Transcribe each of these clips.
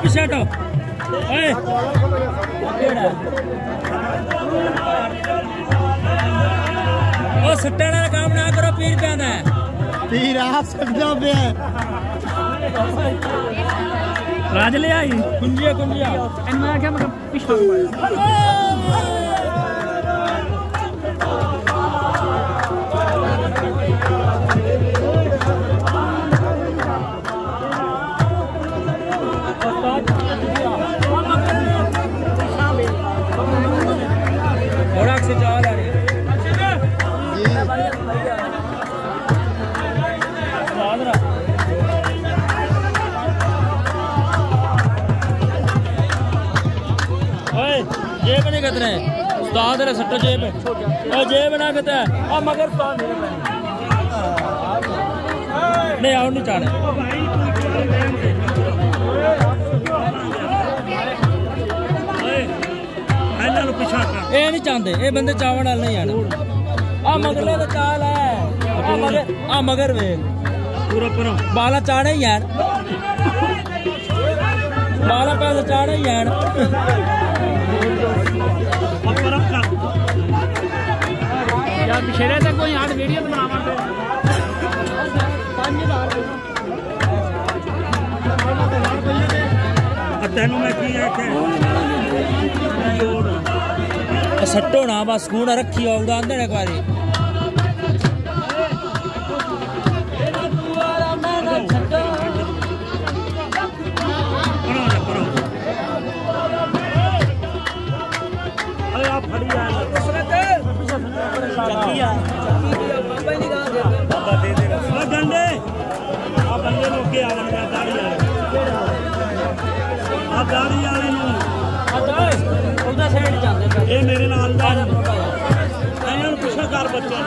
पीछे हटो ओ सट्टे वाला काम ना करो पीर पे आना है पीर आप सकदा पे राज ले आई कुंजिया कुंजिया इनमें क्या मतलब पिछला से चाल आ रही जेब नहीं कहते उस्ताद रे सट्टो जेब जेब ना कहता है मगर नहीं आओ नहीं चाहे ये नहीं चाहते ये बंदे चावल वाल नहीं आने आ मगरले तो चाल है आ मगर वे पूरा पूरा बाला चाड़े यार बाला पैसे चाड़े यार यार पिछले तक कोई यार वीडियो बनावा तेनू मैं की आखे सट्टो ना बस कूड़ रखी उड़ा एक बारी मेरे नाल पुछा कर बच्चे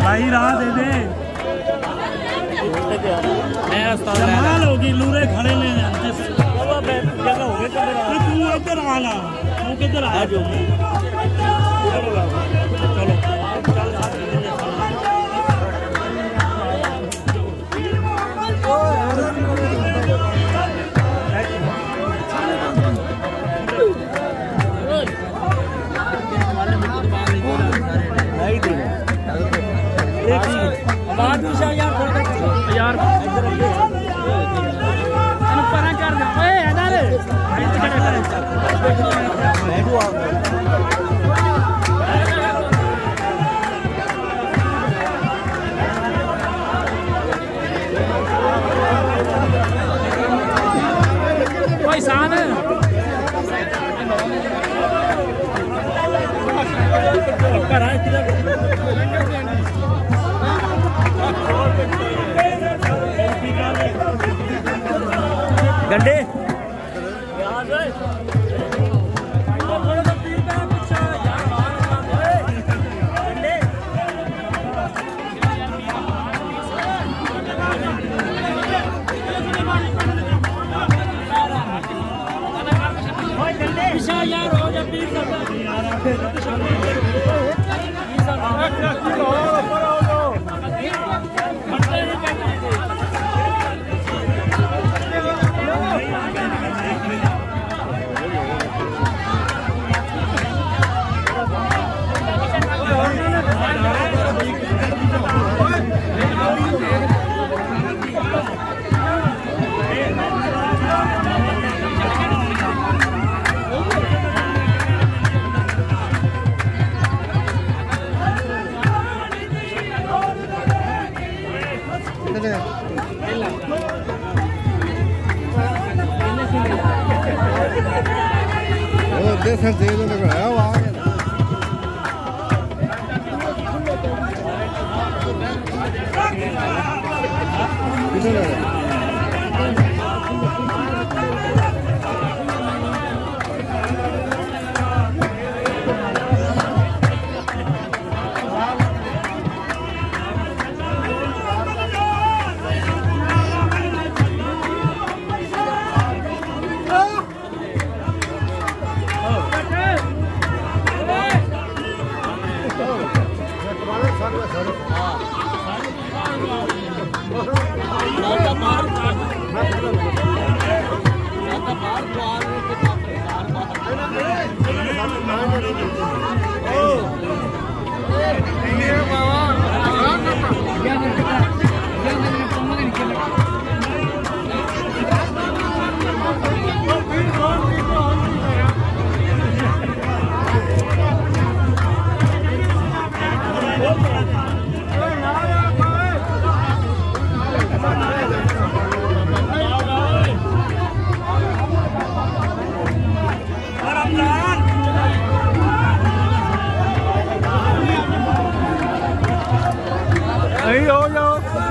भाई राह दे दे कमाल होगी लूरे खड़े ने जगह हो गए तू इधर आना तू किधर आया जो चलो यार कोई सान है गंडे यार हो जा प्लीज Aí, olha.